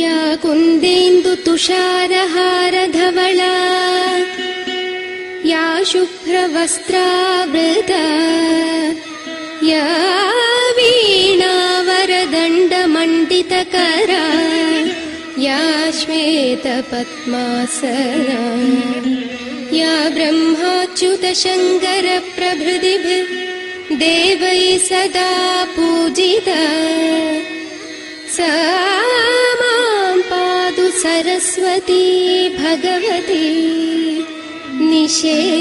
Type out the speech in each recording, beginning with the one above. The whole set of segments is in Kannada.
या कुन्देन्दु तुषारहारधवला या शुभ्रवस्त्रावृता या वीणावरदण्डमण्डितकरा या श्वेतपद्मासना या ब्रह्माच्युतशङ्करप्रभृतिभिः देवैः सदा पूजिता सा मां पातु सरस्वती भगवती निशेषजाड्यापहा।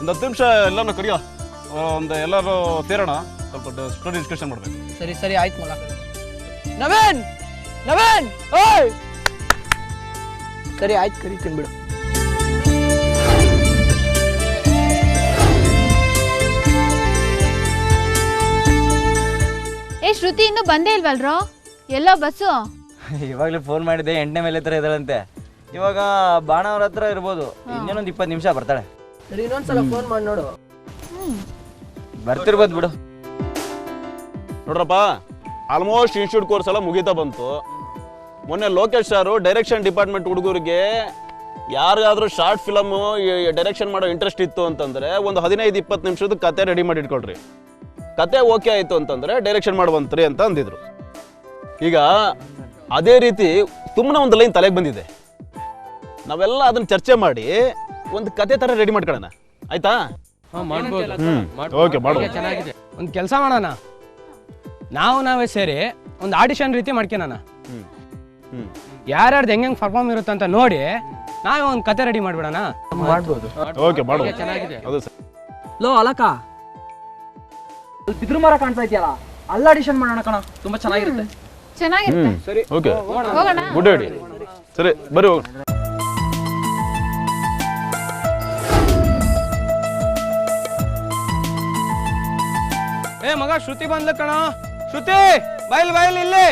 ಒಂದು 10 ನಿಮಿಷ ಎಲ್ಲರನ್ನ ಕರಿಯೋ, ಒಂದು ಎಲ್ಲರೂ ಸೇರೋಣ, ಸ್ವಲ್ಪ ಸ್ಟೋರಿ ಡಿಸ್ಕಷನ್ ಮಾಡಬೇಕು. ಸರಿ ಸರಿ ಆಯ್ತು ಮಗ. ನವೀನ್ ನವೀನ್ ಓಯ್ ಸರಿ ಆಯ್ತು ಕರಿತೀನಿ ಬಿಡು. ಏ ಶ್ರುತಿ ಇನ್ನೂ ಬಂದೇ ಇಲ್ವಲ್ರೋ? ಎಲ್ಲೋ ಬಸ್ಸು? ಇವಾಗಲೇ ಫೋನ್ ಮಾಡಿದ್ದೆ, 8ನೇ ಮೇಲೆ ಹತ್ರ ಇದ್ದಾಳಂತೆ. ಇವಾಗ ಬಾಣವ್ರ ಹತ್ರ ಇರ್ಬೋದು, ಇನ್ನೇನೊಂದು 20 ನಿಮಿಷ ಬರ್ತಾಳೆ. ಸರಿ ಇನ್ನೊಂದ್ಸಲ ಫೋನ್ ಮಾಡಿ ನೋಡು. ಬರ್ತಿರ್ಬೋದು ಬಿಡು. ನೋಡ್ರಪ್ಪ, ಆಲ್ಮೋಸ್ಟ್ ಇನ್ಸ್ಟಿಟ್ಯೂಟ್ ಕೋರ್ಸ್ ಎಲ್ಲ ಮುಗೀತಾ ಬಂತು. ಮೊನ್ನೆ ಲೋಕೇಶ್ ಸಾರು ಡೈರೆಕ್ಷನ್ ಡಿಪಾರ್ಟ್ಮೆಂಟ್ ಹುಡುಗರಿಗೆ ಯಾರಿಗಾದ್ರೂ ಶಾರ್ಟ್ ಫಿಲಮ್ ಡೈರೆಕ್ಷನ್ ಮಾಡೋ ಇಂಟ್ರೆಸ್ಟ್ ಇತ್ತು ಅಂತಂದ್ರೆ ಒಂದು 15-20 ನಿಮಿಷದ ಕತೆ ರೆಡಿ ಮಾಡಿ ಇಟ್ಕೊಳ್ರಿ. ಕತೆ ಓಕೆ ಆಯಿತು ಅಂತಂದ್ರೆ ಡೈರೆಕ್ಷನ್ ಮಾಡುವಂತ್ರಿ ಅಂತ ಅಂದಿದ್ರು. ಈಗ ಅದೇ ರೀತಿ ಸುಮ್ಮನೆ ಒಂದು ಲೈನ್ ತಲೆಗೆ ಬಂದಿದೆ, ನಾವೆಲ್ಲ ಅದನ್ನ ಚರ್ಚೆ ಮಾಡಿ ಒಂದು ಕತೆ ತರ ರೆಡಿ ಮಾಡ್ಕೊಳ್ಳೋಣ, ಆಯ್ತಾ? ಓಕೆ, ಮಾಡುವ. ಚೆನ್ನಾಗಿದೆ. ಒಂದು ಕೆಲಸ ಮಾಡೋಣ, ನಾವೇ ಸೇರಿ ಒಂದು ಆಡಿಷನ್ ರೀತಿ ಮಾಡ್ಕೊಳ್ಳೋಣ. ಯಾರ್ಯಾರ್ದು ಹೆಂಗೆ ಪರ್ಫಾರ್ಮ್ ಇರುತ್ತೆ ಅಂತ ನೋಡಿ ನಾವೇ ಒಂದು ಕತೆ ರೆಡಿ ಮಾಡ್ಬಿಡೋಣ. ಮಾಡ್ಬೋದು. ಓಕೆ, ಮಾಡುವ. ಚೆನ್ನಾಗಿದೆ. ಅದು ಸರ್. ಲೋ ಅಲಕ, ಬಿದ್ರು ಮರ ಕಾಣ್ತಾ ಇದೆಯಲ್ಲ, ಅಲ್ಲ ಆಡಿಷನ್ ಮಾಡೋಣ ಕಣ, ತುಂಬಾ ಚೆನ್ನಾಗಿರುತ್ತೆ. ಚೆನ್ನಾಗಿರುತ್ತೆ. ಸರಿ ಓಕೆ, ಹೋಗೋಣ. Good idea. ಸರಿ ಬರ್ರಿ ಹೋಗೋಣ. ಏ ಮಗ, ಶ್ರುತಿ ಬಂದ್ಲ ಕಣ. ಶ್ರುತಿ ಬಯಲ್ ಬಯಲ್ ಇಲ್ಲಿ.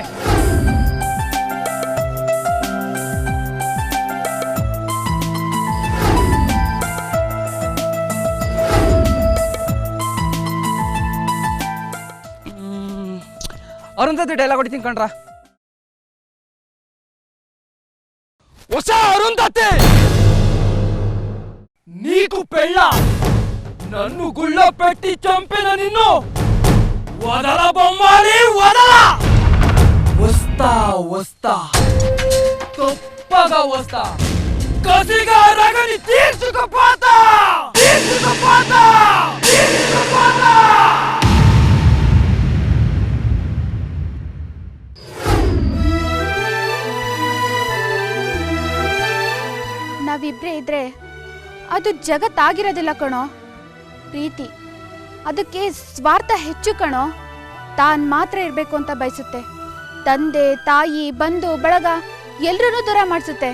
ಅರುಂಧತಿ ಡೈಲಾಗ್ ಹೊಡಿತೀನಿ ಕಣ್ರ. ಹೊಸ ಅರುಂಧತಿ నీకు పెళ్ళ నన్ను గుళ్ళో పెట్టి చంపిన నిన్ను వదల బొమ్మాలి వదల. వస్తా వస్తా తప్పగా వస్తా, కసిగా రగని తీర్చుకుపోతా తీర్చుకుపోతా తీర్చుకుపోతా. ನಾವಿಬ್ರೇ ಇದ್ರೆ ಅದು ಜಗತ್ತಾಗಿರೋದಿಲ್ಲ ಕಣೋ. ಪ್ರೀತಿ ಅದಕ್ಕೆ ಸ್ವಾರ್ಥ ಹೆಚ್ಚು ಕಣೋ. ತಾನ್ ಮಾತ್ರ ಇರಬೇಕು ಅಂತ ಬಯಸುತ್ತೆ. ತಂದೆ ತಾಯಿ ಬಂಧು ಬಳಗ ಎಲ್ರೂ ದೂರ ಮಾಡಿಸುತ್ತೆ.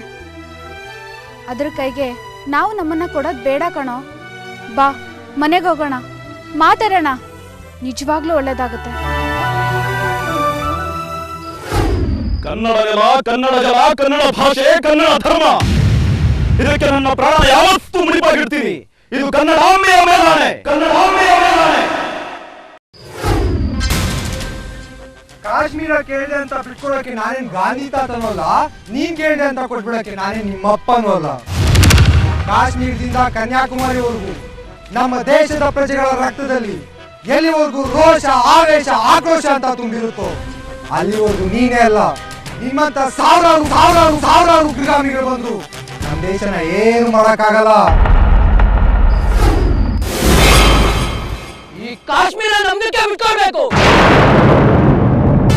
ಅದ್ರ ಕೈಗೆ ನಾವು ನಮ್ಮನ್ನ ಕೊಡೋದು ಬೇಡ ಕಣೋ. ಬಾ ಮನೆಗೆ ಹೋಗೋಣ, ಮಾತಾಡೋಣ, ನಿಜವಾಗ್ಲೂ ಒಳ್ಳೇದಾಗುತ್ತೆ. ಕನ್ನಡ ನೆಲ, ಕನ್ನಡ ಜಲ, ಕನ್ನಡ ಭಾಷೆ, ಕನ್ನಡ ಧರ್ಮ, ಇದಕ್ಕೆ ನನ್ನ ಪ್ರಾಣ ಯಾವತ್ತೂ ಮುಡಿಪಾಗಿಡ್ತೀನಿ. ಇದು ಕನ್ನಡಾಂಬೆಯ ಮೇಲಾಣೆ, ಕನ್ನಡಾಂಬೆಯ ಮೇಲಾಣೆ. ಕಾಶ್ಮೀರ ಕೇಳಿದೆ ಅಂತ ಬಿಟ್ಕೊಡೋಕೆ ನಾನೇನ್ ಗಾಂಧಿ ತಾತನಲ್ಲ, ನೀನ್ ಕೇಳಿದೆ ಅಂತ ಕೊಟ್ಬಿಡಕ್ಕೆ ನಾನೇನ್ ನಿಮ್ಮಪ್ಪನೂ ಅಲ್ಲ. ಕಾಶ್ಮೀರದಿಂದ ಕನ್ಯಾಕುಮಾರಿವರೆಗೂ ನಮ್ಮ ದೇಶದ ಪ್ರಜೆಗಳ ರಕ್ತದಲ್ಲಿ ಎಲ್ಲಿವರೆಗೂ ರೋಷ, ಆವೇಶ, ಆಕ್ರೋಶ ಅಂತ ತುಂಬಿರುತ್ತೋ ಅಲ್ಲಿವರೆಗೂ ನೀನೇ ಅಲ್ಲ, ನಿಮ್ಮಂತ ಸಾವಿರಾರು ಸಾವಿರಾರು ಸಾವಿರಾರು ಉಗ್ರಗಾಮಿಗಳು ಬಂದ್ರು ನಮ್ಮ ದೇಶನ ಏನು ಮಾಡಕ್ಕಾಗಲ್ಲ. ಈ ಕಾಶ್ಮೀರ ನಮ್ದಕ್ಕೆ ಬಿಟ್ಕೊಳ್ಬೇಕು,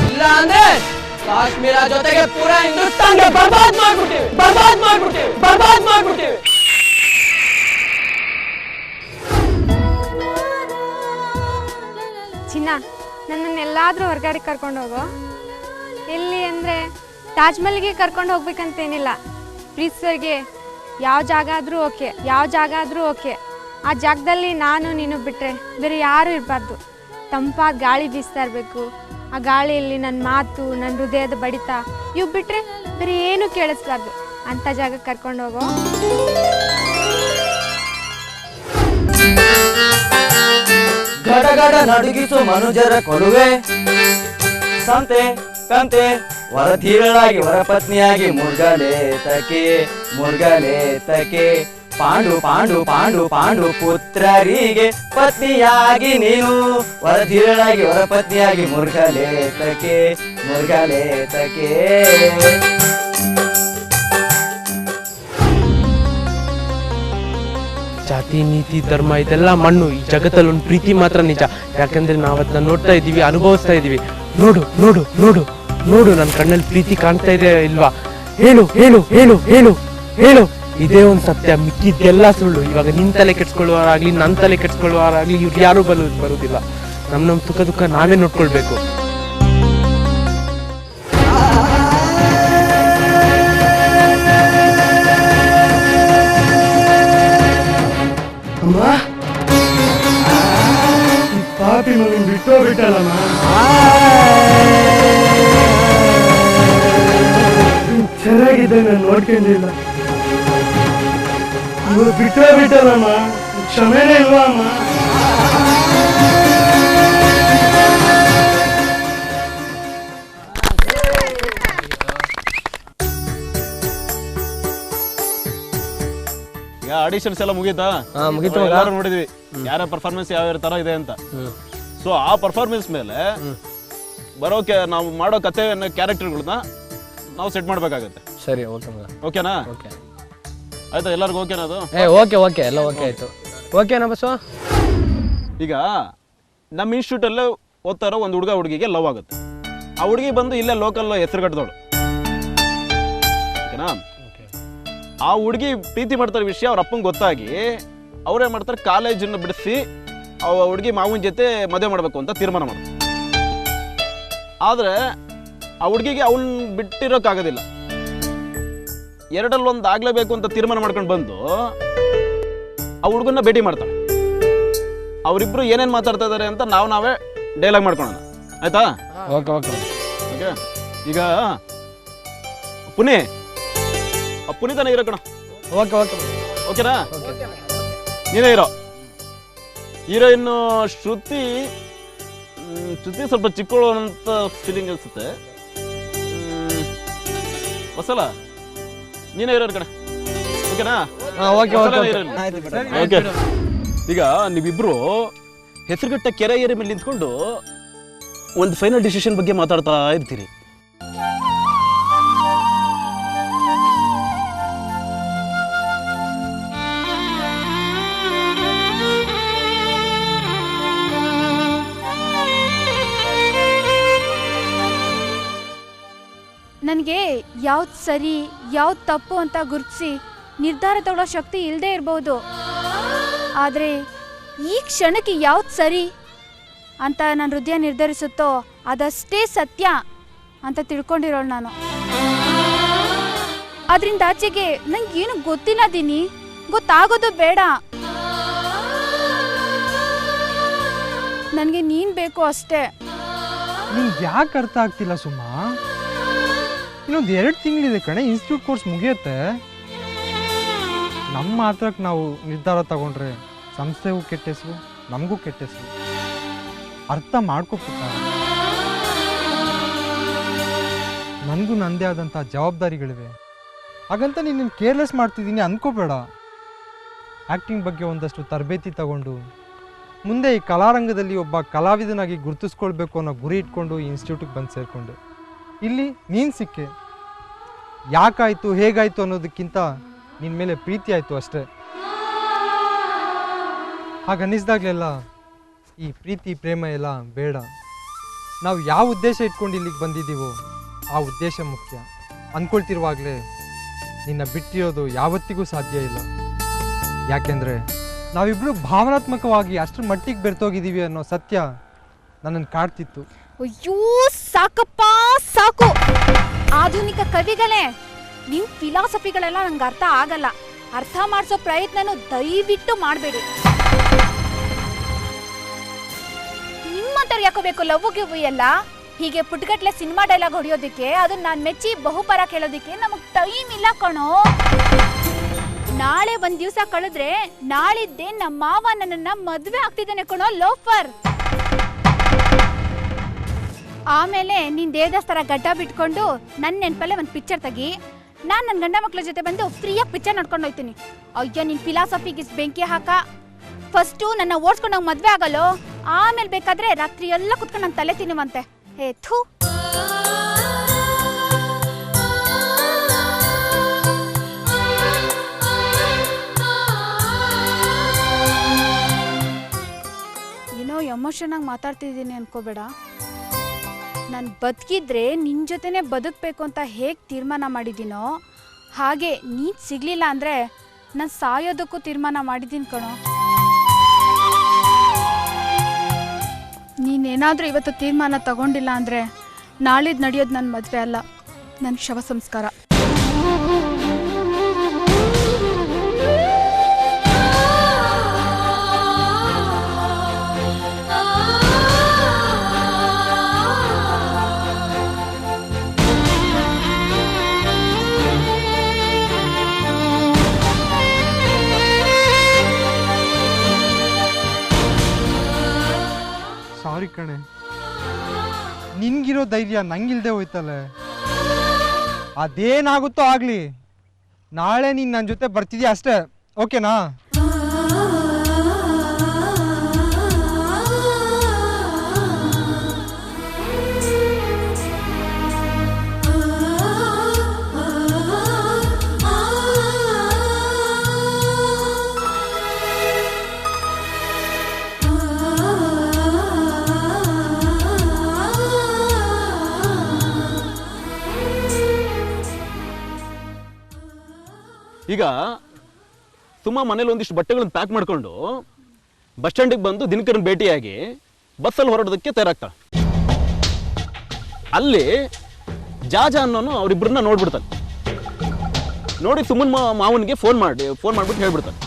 ಇಲ್ಲ ಅಂದ್ರೆ ಕಾಶ್ಮೀರ ಜೊತೆಗೆ ಪೂರಾ ಹಿಂದೂಸ್ತಾನ್ಗೆ ಬರ್ಬಾದ್ ಮಾಡ್ಬಿಡ್ತೀವಿ, ಬರ್ಬಾದ್ ಮಾಡ್ಬಿಡ್ತೀವಿ, ಬರ್ಬಾದ್ ಮಾಡ್ಬಿಡ್ತೀವಿ. ಚಿನ್ನ, ನನ್ನನ್ನೆಲ್ಲಾದ್ರೂ ಹೊರಗಡೆ ಕರ್ಕೊಂಡು ಹೋಗೋ. ಎಲ್ಲಿ ಅಂದರೆ ತಾಜ್ ಮಹಲ್ಗೆ ಕರ್ಕೊಂಡು ಹೋಗ್ಬೇಕಂತೇನಿಲ್ಲ, ಪ್ರೀತಿಸೋರಿಗೆ ಯಾವ ಜಾಗ ಆದರೂ ಓಕೆ, ಯಾವ ಜಾಗ ಆದರೂ ಓಕೆ. ಆ ಜಾಗದಲ್ಲಿ ನಾನು ನೀನು ಬಿಟ್ಟರೆ ಬೇರೆ ಯಾರೂ ಇರಬಾರ್ದು. ತಂಪಾದ ಗಾಳಿ ಬೀಸ್ತಾ ಇರಬೇಕು. ಆ ಗಾಳಿಯಲ್ಲಿ ನನ್ನ ಮಾತು, ನನ್ನ ಹೃದಯದ ಬಡಿತ ಇವು ಬಿಟ್ಟರೆ ಬೇರೆ ಏನೂ ಕೇಳಿಸ್ಬಾರ್ದು. ಅಂಥ ಜಾಗಕ್ಕೆ ಕರ್ಕೊಂಡು ಹೋಗೋ. ಗಡಗಡ ನಡುಗಿಸು ಮನುಜರ ಕೊಡುವೆ, ಸಂತೆ ಕಂತೆ ವರಧೀರಳಾಗಿ ವರಪತ್ನಿಯಾಗಿ ಮುರ್ಗಲೇತಕೆ ಮುರ್ಗಲೇತಕೆ. ಪಾಂಡು ಪಾಂಡು ಪಾಂಡು ಪಾಂಡು ಪುತ್ರರಿಗೆ ಪತ್ನಿಯಾಗಿ ನೀನು, ವರಧೀರಳಾಗಿ ವರಪತ್ನಿಯಾಗಿ ಮುರ್ಗಲೇತಕೆ ಮುರ್ಗಲೇತಕೆ. ಜಾತಿ, ನೀತಿ, ಧರ್ಮ ಇದೆಲ್ಲ ಮಣ್ಣು. ಈ ಜಗತ್ತಲ್ಲಿ ಒಂದು ಪ್ರೀತಿ ಮಾತ್ರ ನಿಜ. ಯಾಕಂದ್ರೆ ನಾವು ಅದನ್ನ ನೋಡ್ತಾ ಇದ್ದೀವಿ, ಅನುಭವಿಸ್ತಾ ಇದ್ದೀವಿ. ನೋಡು ನೋಡು ನೋಡು ನೋಡು, ನನ್ನ ಕಣ್ಣಲ್ಲಿ ಪ್ರೀತಿ ಕಾಣ್ತಾ ಇದೆ ಇಲ್ವಾ? ಹೇಳು ಹೇಳು ಹೇಳು ಹೇಳು ಹೇಳು. ಇದೇ ಒಂದು ಸತ್ಯ, ಮಿಕ್ಕಿದ್ದೆಲ್ಲ ಸುಳ್ಳು. ಇವಾಗ ನಿನ್ ತಲೆ ಕೆಡ್ಸ್ಕೊಳ್ಳುವವರಾಗ್ಲಿ, ನನ್ನ ತಲೆ ಕೆಡ್ಸ್ಕೊಳ್ಳುವವರಾಗ್ಲಿ, ಇವ್ರು ಯಾರು ಬರುವುದಿಲ್ಲ. ನಮ್ಮ ಸುಖ ದುಃಖ ನಾವೇ ನೋಡ್ಕೊಳ್ಬೇಕು. ಪಾಪಿ ಮಗನ್ ಬಿಟ್ಟೋಗ್ಬಿಟ್ಟಲ್ಲಮ್ಮ, ಚೆನ್ನಾಗಿದ್ದ ನಾನು ನೋಡ್ಕೊಂಡಿಲ್ಲ, ಇವಾಗ ಬಿಟ್ಟೋಗ್ಬಿಟ್ಟಲ್ಲಮ್ಮ, ಕ್ಷಮೆನೇ ಇಲ್ವಾ ಅಮ್ಮ? ಈಗ ಆಡಿಷನ್ಸ್ ಎಲ್ಲ ಮುಗೀತಾ? ಮುಗೀತು. ಎಲ್ಲರೂ ನೋಡಿದ್ವಿ ಯಾರ ಪರ್ಫಾರ್ಮೆನ್ಸ್ ಯಾವ ತರ ಇದೆ ಅಂತ. ಸೊ ಆ ಪರ್ಫಾರ್ಮೆನ್ಸ್ ಮೇಲೆ ಬರೋಕೆ ನಾವು ಮಾಡೋ ಕಥೆ ಕ್ಯಾರೆಕ್ಟರ್ಗಳನ್ನ ನಾವು ಸೆಟ್ ಮಾಡ್ಬೇಕಾಗತ್ತೆ. ಸರಿ, ಓಕೆ ಓಕೆನಾ? ಆಯ್ತಾ? ಎಲ್ಲರಿಗೂ ಓಕೆನಾ ಅದು? ಓಕೆ ಓಕೆ, ಎಲ್ಲ ಓಕೆ ಆಯ್ತು. ಓಕೆನಾ ಬಸ್ಸು? ಈಗ ನಮ್ಮ ಇನ್ಸ್ಟಿಟ್ಯೂಟ್ ಅಲ್ಲೇ ಓದ್ತಾ ಇರೋ ಒಂದು ಹುಡುಗಿಗೆ ಲವ್ ಆಗುತ್ತೆ. ಆ ಹುಡುಗಿ ಬಂದು ಇಲ್ಲೇ ಲೋಕಲ್ ಹೆಸರುಗಟ್ಟದವಳು, ಓಕೆನಾ? ಆ ಹುಡುಗಿ ಪ್ರೀತಿ ಮಾಡ್ತಾರೆ ವಿಷಯ ಅವ್ರ ಅಪ್ಪಂಗೆ ಗೊತ್ತಾಗಿ ಅವ್ರೇನ್ ಮಾಡ್ತಾರೆ, ಕಾಲೇಜನ್ನು ಬಿಡಿಸಿ ಆ ಹುಡುಗಿ ಮಾವನ ಜೊತೆ ಮದುವೆ ಮಾಡಬೇಕು ಅಂತ ತೀರ್ಮಾನ ಮಾಡ್ತಾರೆ. ಆದರೆ ಆ ಹುಡುಗಿಗೆ ಅವನ್ ಬಿಟ್ಟಿರೋಕ್ಕಾಗೋದಿಲ್ಲ. ಎರಡಲ್ಲೊಂದು ಆಗ್ಲೇಬೇಕು ಅಂತ ತೀರ್ಮಾನ ಮಾಡ್ಕೊಂಡು ಬಂದು ಆ ಹುಡುಗನ್ನ ಭೇಟಿ ಮಾಡ್ತಾಳೆ. ಅವರಿಬ್ರು ಏನೇನು ಮಾತಾಡ್ತಾ ಇದ್ದಾರೆ ಅಂತ ನಾವೇ ಡೈಲಾಗ್ ಮಾಡ್ಕೊಳ್ಳೋಣ, ಆಯ್ತಾ? Okay okay okay. ಈಗ ಪುನೀತನೇ ಇರೋ ಕಣ. ಓಕೆ ಓಕೆ ಓಕೆನಾ? ನೀನೇ ಇರೋ. ಹೀರೋಯಿನ್ ಶ್ರುತಿ ಶ್ರುತಿ ಸ್ವಲ್ಪ ಚಿಕ್ಕಳು ಅಂತ ಫೀಲಿಂಗ್ ಅನಿಸುತ್ತೆ. ಹೊಸಲ ನೀನೇ ಇರೋರು ಕಡೆ, ಓಕೆನಾ? Okay okay. ಈಗ ನೀವಿಬ್ರು ಹೆಸರುಗಟ್ಟ ಕೆರೆ ಏರಿ ಮೇಲೆ ನಿಂತ್ಕೊಂಡು ಒಂದು ಫೈನಲ್ ಡಿಸಿಷನ್ ಬಗ್ಗೆ ಮಾತಾಡ್ತಾ ಇರ್ತೀರಿ. ನನಗೆ ಯಾವ್ದು ಸರಿ ಯಾವ್ದು ತಪ್ಪು ಅಂತ ಗುರುತಿಸಿ ನಿರ್ಧಾರ ತಗೊಳ್ಳೋ ಶಕ್ತಿ ಇಲ್ಲದೆ ಇರ್ಬೋದು. ಆದರೆ ಈ ಕ್ಷಣಕ್ಕೆ ಯಾವ್ದು ಸರಿ ಅಂತ ನನ್ನ ಹೃದಯ ನಿರ್ಧರಿಸುತ್ತೋ ಅದಷ್ಟೇ ಸತ್ಯ ಅಂತ ತಿಳ್ಕೊಂಡಿರೋಳು ನಾನು. ಅದರಿಂದ ಆಚೆಗೆ ನಂಗೇನು ಗೊತ್ತಿಲ್ಲ ದೀನಿ, ಗೊತ್ತಾಗೋದು ಬೇಡ. ನನಗೆ ನೀನು ಬೇಕು ಅಷ್ಟೇ. ನಿಂಗೆ ಯಾಕೆ ಅರ್ಥ ಆಗ್ತಿಲ್ಲ ಸುಮಾ? ಇನ್ನೊಂದು 2 ತಿಂಗಳಿದೆ ಕಣೆ, ಇನ್ಸ್ಟಿಟ್ಯೂಟ್ ಕೋರ್ಸ್ ಮುಗಿಯುತ್ತೆ. ನಮ್ಮ ಮಾತ್ರಕ್ಕೆ ನಾವು ನಿರ್ಧಾರ ತಗೊಂಡ್ರೆ ಸಂಸ್ಥೆಗೂ ಕೆಟ್ಟ ಹೆಸರು, ನಮಗೂ ಕೆಟ್ಟ ಹೆಸರು. ಅರ್ಥ ಮಾಡ್ಕೊಬಿಟ್ಟ. ನನಗೂ ನನ್ನದೇ ಆದಂಥ ಜವಾಬ್ದಾರಿಗಳಿವೆ. ಹಾಗಂತ ನೀನು ಕೇರ್ಲೆಸ್ ಮಾಡ್ತಿದ್ದೀನಿ ಅಂದ್ಕೋಬೇಡ. ಆ್ಯಕ್ಟಿಂಗ್ ಬಗ್ಗೆ ಒಂದಷ್ಟು ತರಬೇತಿ ತಗೊಂಡು ಮುಂದೆ ಈ ಕಲಾರಂಗದಲ್ಲಿ ಒಬ್ಬ ಕಲಾವಿದನಾಗಿ ಗುರುತಿಸ್ಕೊಳ್ಬೇಕು ಅನ್ನೋ ಗುರಿ ಇಟ್ಕೊಂಡು ಈ ಇನ್ಸ್ಟಿಟ್ಯೂಟಿಗೆ ಬಂದು ಸೇರಿಕೊಂಡೆ. ಇಲ್ಲಿ ನೀನು ಸಿಕ್ಕೆ. ಯಾಕಾಯಿತು ಹೇಗಾಯಿತು ಅನ್ನೋದಕ್ಕಿಂತ ನಿನ್ನ ಮೇಲೆ ಪ್ರೀತಿ ಆಯಿತು ಅಷ್ಟೇ. ಹಾಗನ್ನಿಸ್ದಾಗಲೆಲ್ಲ ಈ ಪ್ರೀತಿ ಪ್ರೇಮ ಎಲ್ಲ ಬೇಡ. ನಾವು ಯಾವ ಉದ್ದೇಶ ಇಟ್ಕೊಂಡು ಇಲ್ಲಿಗೆ ಬಂದಿದ್ದೀವೋ ಆ ಉದ್ದೇಶ ಮುಖ್ಯ. ಅಂದ್ಕೊಳ್ತಿರುವಾಗಲೇ ನಿನ್ನ ಬಿಟ್ಟಿರೋದು ಯಾವತ್ತಿಗೂ ಸಾಧ್ಯ ಇಲ್ಲ. ಯಾಕೆಂದರೆ ನಾವಿಬ್ಬರು ಭಾವನಾತ್ಮಕವಾಗಿ ಅಷ್ಟರ ಮಟ್ಟಿಗೆ ಬೆರ್ತೋಗಿದ್ದೀವಿ ಅನ್ನೋ ಸತ್ಯ ನನ್ನನ್ನು ಕಾಡ್ತಿತ್ತು. ಅಯ್ಯೋ ಸಾಕಪ್ಪ ಸಾಕು. ಆಧುನಿಕ ಕವಿಗಳೇ, ನಿಮ್ಮ ಫಿಲಾಸಫಿಗಳೆಲ್ಲ ನಂಗೆ ಅರ್ಥ ಆಗಲ್ಲ. ಅರ್ಥ ಮಾಡಿಸೋ ಪ್ರಯತ್ನನೂ ದಯವಿಟ್ಟು ಮಾಡಬೇಡಿ. ನಿಮ್ಮಂತರ ಯಾಕೋ ಬೇಕು ಲವ್ ಗಿವ್ ಎಲ್ಲ? ಹೀಗೆ ಪುಟ್ಗಟ್ಲೆ ಸಿನಿಮಾ ಡೈಲಾಗ್ ಹೊಡೆಯೋದಕ್ಕೆ, ಅದನ್ನ ನಾನು ಮೆಚ್ಚಿ ಬಹುಪರ ಕೇಳೋದಕ್ಕೆ ನಮಗೆ ಟೈಮ್ ಇಲ್ಲ ಕಣೋ. ನಾಳೆ ಒಂದ್ ದಿವಸ ಕಳೆದ್ರೆ ನಾಳಿದ್ದೆ ನಮ್ಮ ಮಾವ ನನ್ನನ್ನ ಮದ್ವೆ ಆಗ್ತಿದ್ದಾನೆ ಕಣೋ ಲೋಫರ್. ಆಮೇಲೆ ನೀನ್ ದೇವದಾಸ್ತರ ಗಡ್ಡ ಬಿಟ್ಕೊಂಡು ನನ್ನ ನೆನಪಲ್ಲೇ ಒಂದು ಪಿಕ್ಚರ್ ತೆಗಿ. ನಾನು ನನ್ನ ಗಂಡ ಮಕ್ಳ ಜೊತೆ ಬಂದು ಫ್ರೀಯಾಗಿ ಪಿಕ್ಚರ್ ನೋಡ್ಕೊಂಡು ಹೋಗ್ತೀನಿ. ಅಯ್ಯೋ ನಿನ್ ಫಿಲಾಸಫಿಗೆ ಬೆಂಕಿ ಹಾಕ. ಫಸ್ಟು ನನ್ನ ಓಡಿಸ್ಕೊಂಡು ಹೋಗಿ ಮದ್ವೆ ಆಗಲ್ಲೋ, ಆಮೇಲೆ ಬೇಕಾದ್ರೆ ರಾತ್ರಿ ಎಲ್ಲ ಕುತ್ಕೊಂಡು ನಾನು ತಲೆ ತಿನ್ನುವಂತೆ. ಹೇ ಥೂ. ಏನೋ ಎಮೋಷನ್ ಆಗಿ ಮಾತಾಡ್ತಿದ್ದೀನಿ ಅನ್ಕೋಬೇಡ. ನಾನು ಬದುಕಿದ್ರೆ ನಿನ್ನ ಜೊತೆನೇ ಬದುಕಬೇಕು ಅಂತ ಹೇಗೆ ತೀರ್ಮಾನ ಮಾಡಿದ್ದೀನೋ ಹಾಗೆ ನೀನು ಸಿಗಲಿಲ್ಲ ಅಂದರೆ ನಾನು ಸಾಯೋದಕ್ಕೂ ತೀರ್ಮಾನ ಮಾಡಿದ್ದೀನಿ ಕಣೋ. ನೀನೇನಾದರೂ ಇವತ್ತು ತೀರ್ಮಾನ ತಗೊಂಡಿಲ್ಲ ಅಂದರೆ ನಾಳಿದ್ದು ನಡೆಯೋದು ನನ್ನ ಮದುವೆ ಅಲ್ಲ, ನನ್ನ ಶವ ಸಂಸ್ಕಾರ. ಸಾರಿ ಕಣೆ, ನಿನ್ಗಿರೋ ಧೈರ್ಯ ನಂಗಿಲ್ದೆ ಹೋಯ್ತಲ್ಲ. ಅದೇನಾಗುತ್ತೋ ಆಗ್ಲಿ, ನಾಳೆ ನೀನು ನನ್ನ ಜೊತೆ ಬರ್ತಿದ್ಯಾ ಅಷ್ಟೇ, ಓಕೆನಾ? ಈಗ ಸುಮ್ಮ ಮನೇಲಿ ಒಂದಿಷ್ಟು ಬಟ್ಟೆಗಳನ್ನು ಪ್ಯಾಕ್ ಮಾಡ್ಕೊಂಡು ಬಸ್ ಸ್ಟ್ಯಾಂಡಿಗೆ ಬಂದು ದಿನಕರನ್ ಭೇಟಿಯಾಗಿ ಬಸ್ಸಲ್ಲಿ ಹೊರಡೋದಕ್ಕೆ ತಯಾರಾಗ್ತಾಳೆ. ಅಲ್ಲಿ ಜಾಜ ಅನ್ನೋನು ಅವರಿಬ್ಬರನ್ನ ನೋಡ್ಬಿಡ್ತಾನೆ. ನೋಡಿ ಸುಮ್ಮನ್ ಮಾವನಿಗೆ ಫೋನ್ ಮಾಡ್ಬಿಟ್ಟು ಹೇಳ್ಬಿಡ್ತಾನೆ,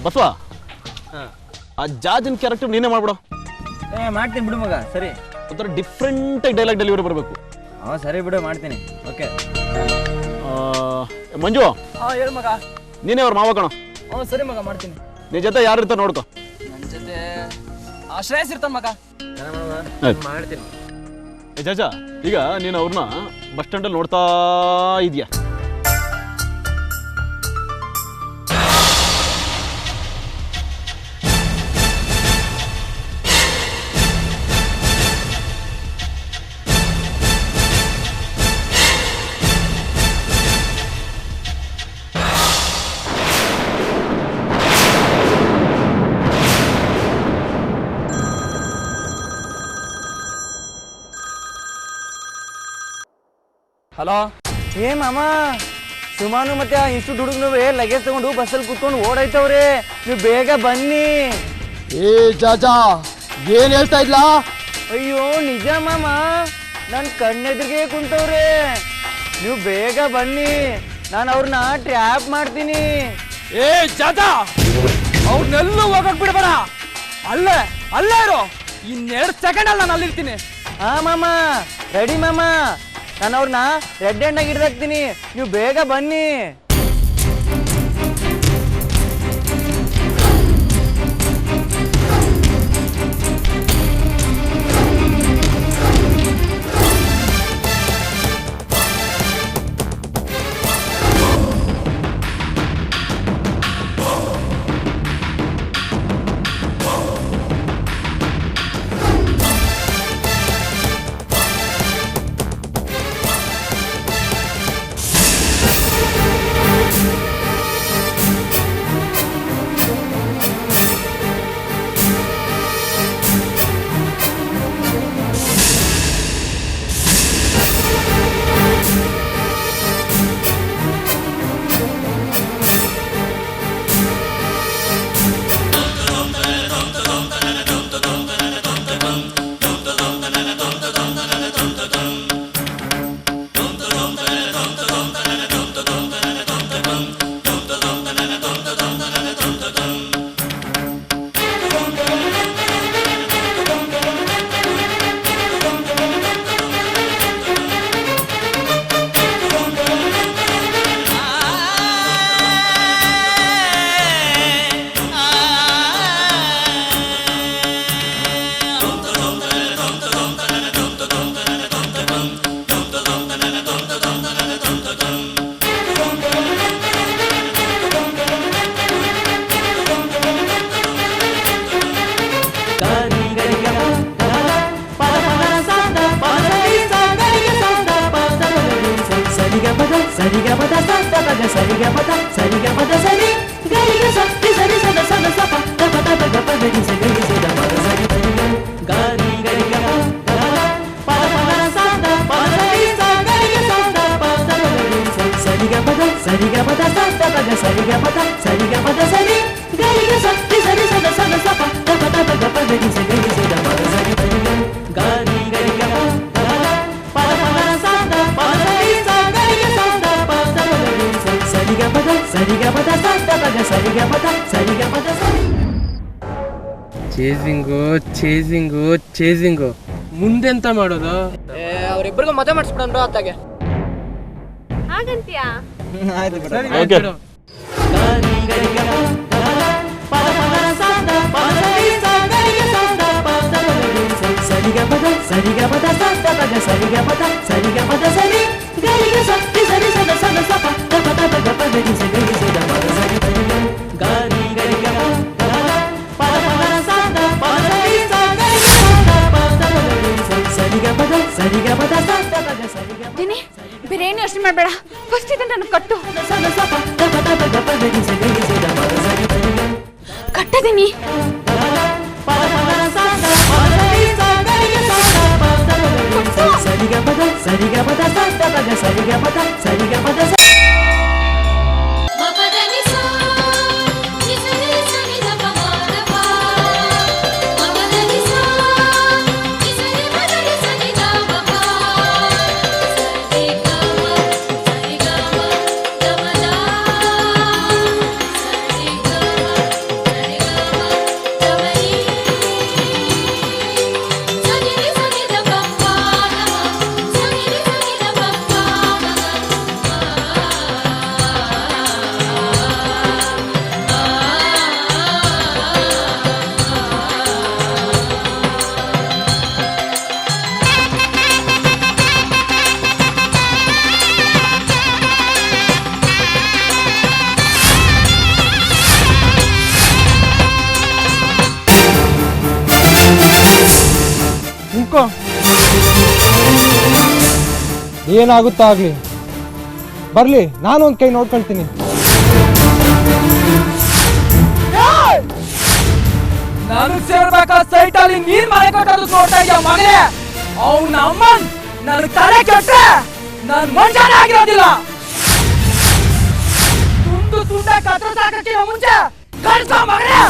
ಬಸವ ಆ ಜಾಜನ್ ಕ್ಯಾರೆಕ್ಟರ್ ನೀನೇ ಮಾಡ್ಬಿಡೋ. ಮಾಡ್ತೀನಿ ಬಿಡು ಮಗ. ಸರಿ, ಒಂಥರ ಡಿಫ್ರೆಂಟಾಗಿ ಡೈಲಾಗ್ ಡೆಲಿವರಿ ಬರಬೇಕು. ಸರಿ ಬಿಡು, ಮಾಡ್ತೀನಿ. ಓಕೆ ಮಂಜು, ಹೇಳು ಮಗ. ನೀನೇ ಅವ್ರ ಮಾವ ಕಣೋ. ಸರಿ ಮಗ, ಮಾಡ್ತೀನಿ. ನಿನ್ ಜೊತೆ ಯಾರು ಇರ್ತಾರೆ ನೋಡ್ಕೊ. ನನ್ನ ಜೊತೆ ಶ್ರೇಯಸ್ ಇರ್ತಾನ ಮಗ. ಮಾಡ್ತೀನಿ. ಜಾಜ, ಈಗ ನೀನು ಅವ್ರನ್ನ ಬಸ್ ಸ್ಟ್ಯಾಂಡಲ್ಲಿ ನೋಡ್ತಾ ಇದೆಯಾ? ಹಲೋ. ಏ ಮಾಮ, ಸುಮಾನು ಮತ್ತೆ ಆ ಇನ್ಸ್ಟಿಟ್ಯೂಟ್ ಹುಡುಗನು ಲಗೇಜ್ ತಗೊಂಡು ಬಸ್ಸಲ್ಲಿ ಕೂತ್ಕೊಂಡು ಓಡಾಯ್ತವ್ರೆ. ನೀವು ಬೇಗ ಬನ್ನಿ. ಏ ಜಾಜಾ, ಏನ್ ಹೇಳ್ತಾ ಇದ್ಲಾ? ಅಯ್ಯೋ ನಿಜ ಮಾಮ, ನನ್ನ ಕಣ್ಣೆದುರಿಗೆ ಕುಂತವ್ರೆ. ನೀವು ಬೇಗ ಬನ್ನಿ, ನಾನು ಅವ್ರನ್ನ ಟ್ರ್ಯಾಪ್ ಮಾಡ್ತೀನಿ. ಏ ಜಾಜಾ, ಅವ್ರನ್ನೆಲ್ಲೂ ಹೋಗಕ್ ಬಿಡಬೇಡ. ಅಲ್ಲೇ ಇರೋ. ಇನ್ನೆರಡು ಸೆಕೆಂಡ್ ಅಲ್ಲಿ ನಾನು ಅಲ್ಲಿರ್ತೀನಿ. ಹಾ ಮಾಮ, ರೆಡಿ ಮಾಮ. ನಾನು ಅವ್ರನ್ನ ರೆಡ್ ಹ್ಯಾಂಡಾಗಿ ಹಿಡ್ದಾಕ್ತೀನಿ, ನೀವು ಬೇಗ ಬನ್ನಿ. ಚೇಸಿಂಗು ಮುಂದೆಂತ ಮಾಡೋದು? ಅವ್ರಿಬ್ರಿಗೂ ಮದುವೆ ಮಾಡಿಸ್ಬಿಡೋಣ ಅತ್ತಾಗೆ. ಹಾಗಂತ್ಯಾ? ಆಯ್ತು ಬಿಡು. ಓಕೆ. ಬೇರೇನು ಯೋಚನೆ ಮಾಡಬೇಡ, ಫಸ್ಟ್ ಇದನ್ನ ನನಗೆ ಕಟ್ಟು. ಕಟ್ಟದೀನಿ. ಹಾಕೋ. ಏನಾಗುತ್ತೋ ಆಗ್ಲಿ, ಬರ್ಲಿ, ನಾನು ಒಂದ್ ಕೈ ನೋಡ್ಕೊಳ್ತೀನಿ. ನನಗ್ ಸೇರ್ಬೇಕಾದ ಸೈಟ್ ಅಲ್ಲಿ ನೀನ್ ಮನೆ ಕಟ್ಟೋದು ನೋಡ್ತಾ ಇದೀಯ ಮಗನೇ. ಅವ್ನ ಅಮ್ಮನ್ ನನ್ ತಲೆ ಕೆಟ್ರೆ ನನ್ ಮನುಷ್ಯನೇ ಆಗಿರೋದಿಲ್ಲ. ತುಂಡು ತುಂಡ ಕತ್ರ ಸಾಕಕ್ಕಿಂತ ಮುಂಚೆ ಕಳ್ಸೋ ಮಗನೇ.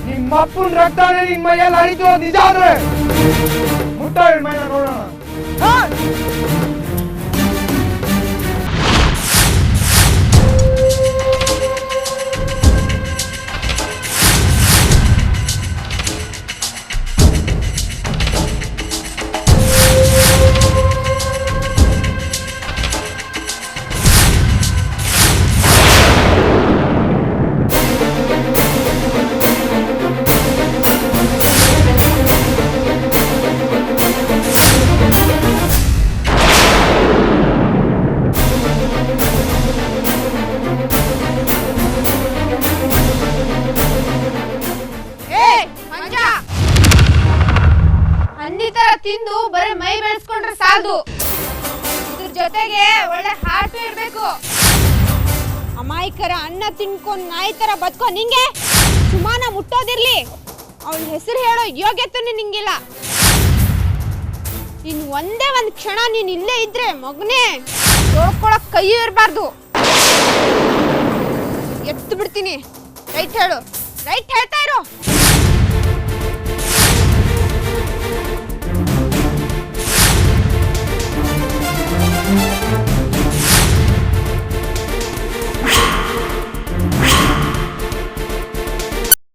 ನಿಮ್ಮಪ್ಪನ ರಕ್ತನೇ ನಿನ್ ಮೈಯಲ್ಲಿ ಹರಿತು ನಿಜ ಆದ್ರೆ ಮುಟ್ಟ ಮೈನ ನೋಡೋಣ. ತಿಂದು ಬರೀ ಮೈ ಬೆಳೆಸ್ಕೊಂಡ್ರೆ ಸಾಲದು, ಇದ್ರ ಜೊತೆಗೆ ಒಳ್ಳೆ ಹಾರ್ಟ್ ಇರ್ಬೇಕು. ಅಮಾಯಕರ ಅನ್ನ ತಿನ್ಕೊಂಡ್ ನಾಯಿ ತರ ಬದುಕೋ ನಿಂಗೆ ಸುಮಾನ ಮುಟ್ಟೋದಿರ್ಲಿ, ಅವಳ ಹೆಸರು ಹೇಳೋ ಯೋಗ್ಯತೆ ನಿಂಗಿಲ್ಲ. ಇನ್ ಒಂದೇ ಒಂದ್ ಕ್ಷಣ ನೀನ್ ಇಲ್ಲೇ ಇದ್ರೆ ಮಗನೇ ತೊಳ್ಕೊಳಕ್ ಕೈ ಇರಬಾರ್ದು. ಎತ್ತು ಬಿಡ್ತೀನಿ. ರೈಟ್ ಹೇಳು, ರೈಟ್ ಹೇಳ್ತಾ ಇರೋ.